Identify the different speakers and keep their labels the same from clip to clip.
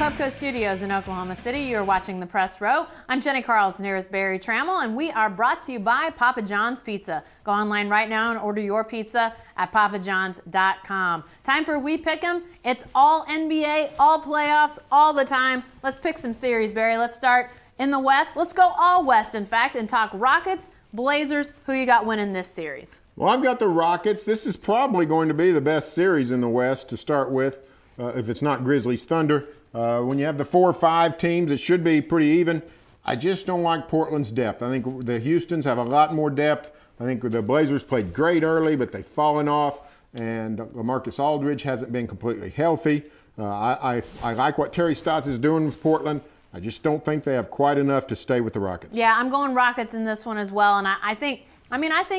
Speaker 1: Pubco Studios in Oklahoma City. You're watching The Press Row. I'm Jenny Carlson here with Barry Trammell, and we are brought to you by Papa John's Pizza. Go online right now and order your pizza at papajohns.com. Time for We Pick 'em. It's all NBA, all playoffs, all the time. Let's pick some series, Barry. Let's start in the West. Let's go all West, in fact, and talk Rockets, Blazers. Who you got winning this series?
Speaker 2: Well, I've got the Rockets. This is probably going to be the best series in the West to start with, if it's not Grizzlies Thunder. When you have the 4 or 5 teams, it should be pretty even. I just don't like Portland's depth. I think the Houstons have a lot more depth. I think the Blazers played great early, but they've fallen off, and LaMarcus Aldridge hasn't been completely healthy. I like what Terry Stotts is doing with Portland. I just don't think they have quite enough to stay with the Rockets.
Speaker 1: Yeah, I'm going Rockets in this one as well, and I think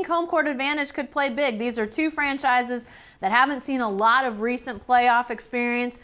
Speaker 1: home court advantage could play big. These are two franchises that haven't seen a lot of recent playoff experience,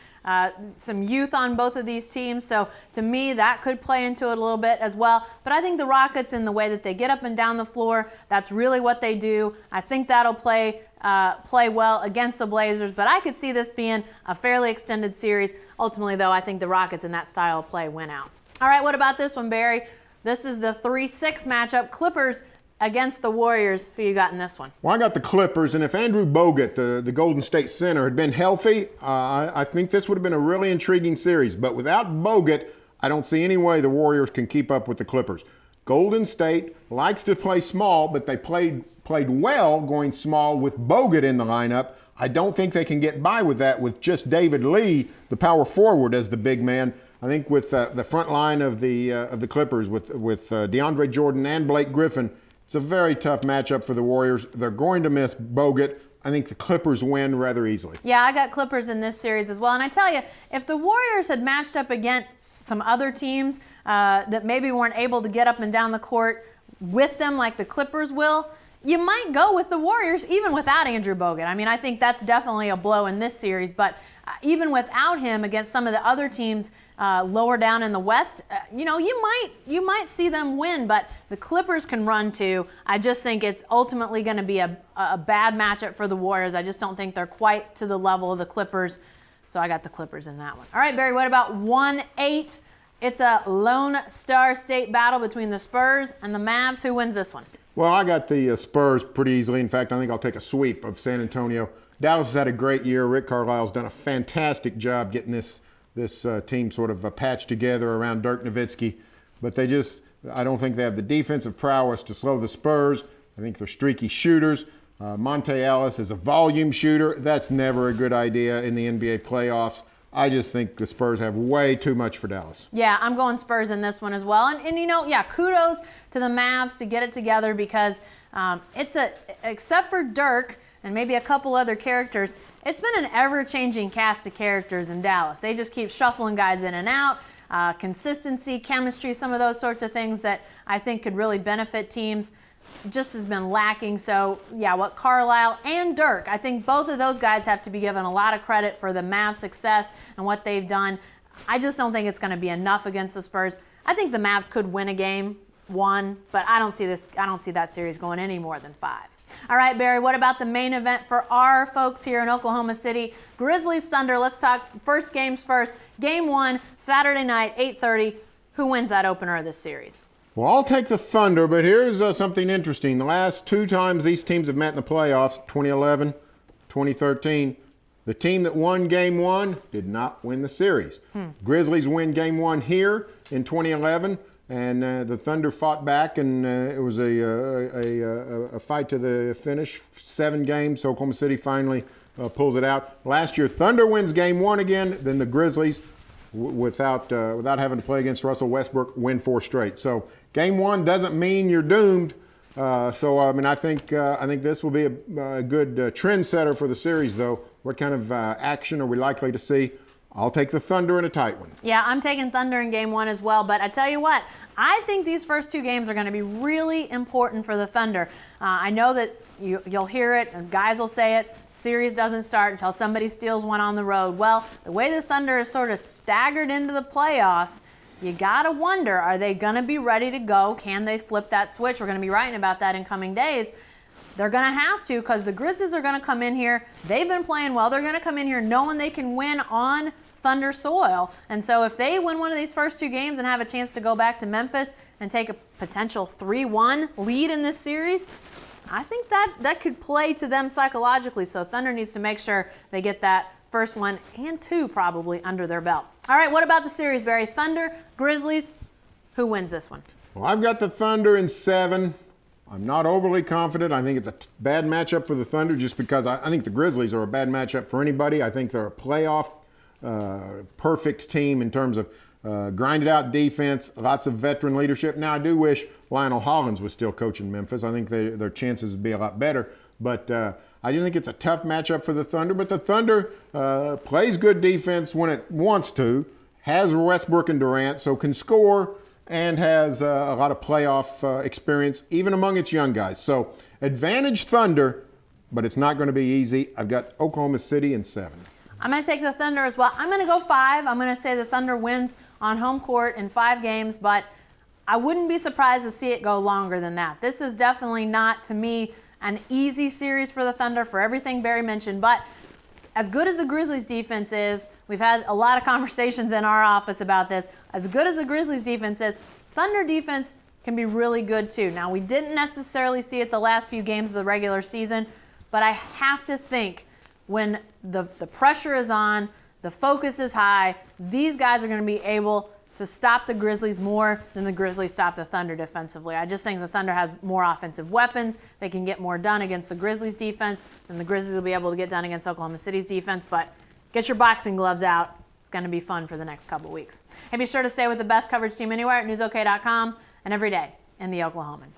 Speaker 1: some youth on both of these teams. So to me, that could play into it a little bit as well. But I think the Rockets, in the way that they get up and down the floor, that's really what they do. I think that'll play well against the Blazers. But I could see this being a fairly extended series. Ultimately, though, I think the Rockets in that style of play win out. All right, what about this one, Barry? This is the 3-6 matchup. Clippers against the Warriors. Who you got in this one?
Speaker 2: Well, I got the Clippers, and if Andrew Bogut, the Golden State center, had been healthy, I think this would have been a really intriguing series. But without Bogut, I don't see any way the Warriors can keep up with the Clippers. Golden State likes to play small, but they played well going small with Bogut in the lineup. I don't think they can get by with that with just David Lee, the power forward, as the big man. I think with the front line of the Clippers, with DeAndre Jordan and Blake Griffin, it's a very tough matchup for the Warriors. They're going to miss Bogut. I think the Clippers win rather easily.
Speaker 1: Yeah, I got Clippers in this series as well. And I tell you, if the Warriors had matched up against some other teams that maybe weren't able to get up and down the court with them like the Clippers will, you might go with the Warriors even without Andrew Bogut. I mean, I think that's definitely a blow in this series. But even without him against some of the other teams lower down in the West, you might see them win, but the Clippers can run too. I just think it's ultimately going to be a bad matchup for the Warriors. I just don't think they're quite to the level of the Clippers, so I got the Clippers in that one. All right, Barry, what about 1-8? It's a Lone Star State battle between the Spurs and the Mavs. Who wins this one?
Speaker 2: Well, I got the Spurs pretty easily. In fact, I think I'll take a sweep of San Antonio. Dallas has had a great year. Rick Carlisle's done a fantastic job getting this team sort of patched together around Dirk Nowitzki. But I don't think they have the defensive prowess to slow the Spurs. I think they're streaky shooters. Monte Ellis is a volume shooter. That's never a good idea in the NBA playoffs. I just think the Spurs have way too much for Dallas.
Speaker 1: Yeah, I'm going Spurs in this one as well. And kudos to the Mavs to get it together because except for Dirk and maybe a couple other characters, it's been an ever-changing cast of characters in Dallas. They just keep shuffling guys in and out. Consistency, chemistry, some of those sorts of things that I think could really benefit teams just has been lacking. So, yeah, what Carlisle and Dirk, I think both of those guys have to be given a lot of credit for the Mavs' success and what they've done. I just don't think it's going to be enough against the Spurs. I think the Mavs could win a game, 1, but I don't see that series going any more than 5. All right, Barry, what about the main event for our folks here in Oklahoma City? Grizzlies Thunder. Let's talk first games first. Game 1, Saturday night, 8:30. Who wins that opener of this series?
Speaker 2: Well, I'll take the Thunder, but here's something interesting. The last 2 times these teams have met in the playoffs, 2011, 2013, the team that won Game 1 did not win the series. Grizzlies win Game 1 here in 2011. And the Thunder fought back, and it was a fight to the finish. 7 games, so Oklahoma City finally pulls it out. Last year, Thunder wins Game 1 again. Then the Grizzlies, without having to play against Russell Westbrook, win 4 straight. So Game 1 doesn't mean you're doomed. I think this will be a good trendsetter for the series, though. What kind of action are we likely to see? I'll take the Thunder in a tight one.
Speaker 1: Yeah, I'm taking Thunder in Game 1 as well. But I tell you what, I think these first 2 games are going to be really important for the Thunder. I know that you'll hear it, and guys will say it, series doesn't start until somebody steals one on the road. Well, the way the Thunder is sort of staggered into the playoffs, you got to wonder, are they going to be ready to go? Can they flip that switch? We're going to be writing about that in coming days. They're going to have to, because the Grizzlies are going to come in here. They've been playing well. They're going to come in here knowing they can win on Thunder soil. And so if they win one of these first two games and have a chance to go back to Memphis and take a potential 3-1 lead in this series, I think that could play to them psychologically. So Thunder needs to make sure they get that first one and two probably under their belt. All right, what about the series, Barry? Thunder, Grizzlies, who wins this one?
Speaker 2: Well, I've got the Thunder in 7. I'm not overly confident. I think it's a bad matchup for the Thunder just because I think the Grizzlies are a bad matchup for anybody. I think they're a playoff perfect team in terms of grinded out defense, lots of veteran leadership. Now, I do wish Lionel Hollins was still coaching Memphis. I think their chances would be a lot better. But I do think it's a tough matchup for the Thunder. But the Thunder plays good defense when it wants to, has Westbrook and Durant, so can score, and has a lot of playoff experience, even among its young guys. So advantage Thunder, but it's not going to be easy. I've got Oklahoma City in 7.
Speaker 1: I'm going to take the Thunder as well. I'm going to go 5. I'm going to say the Thunder wins on home court in 5 games, but I wouldn't be surprised to see it go longer than that. This is definitely not, to me, an easy series for the Thunder for everything Barry mentioned, but as good as the Grizzlies defense is, we've had a lot of conversations in our office about this, as good as the Grizzlies defense is, Thunder defense can be really good too. Now, we didn't necessarily see it the last few games of the regular season, but I have to think when the pressure is on, the focus is high, these guys are going to be able to stop the Grizzlies more than the Grizzlies stop the Thunder defensively. I just think the Thunder has more offensive weapons. They can get more done against the Grizzlies defense than the Grizzlies will be able to get done against Oklahoma City's defense. But get your boxing gloves out. It's going to be fun for the next couple weeks. And be sure to stay with the best coverage team anywhere at newsok.com and every day in the Oklahoman.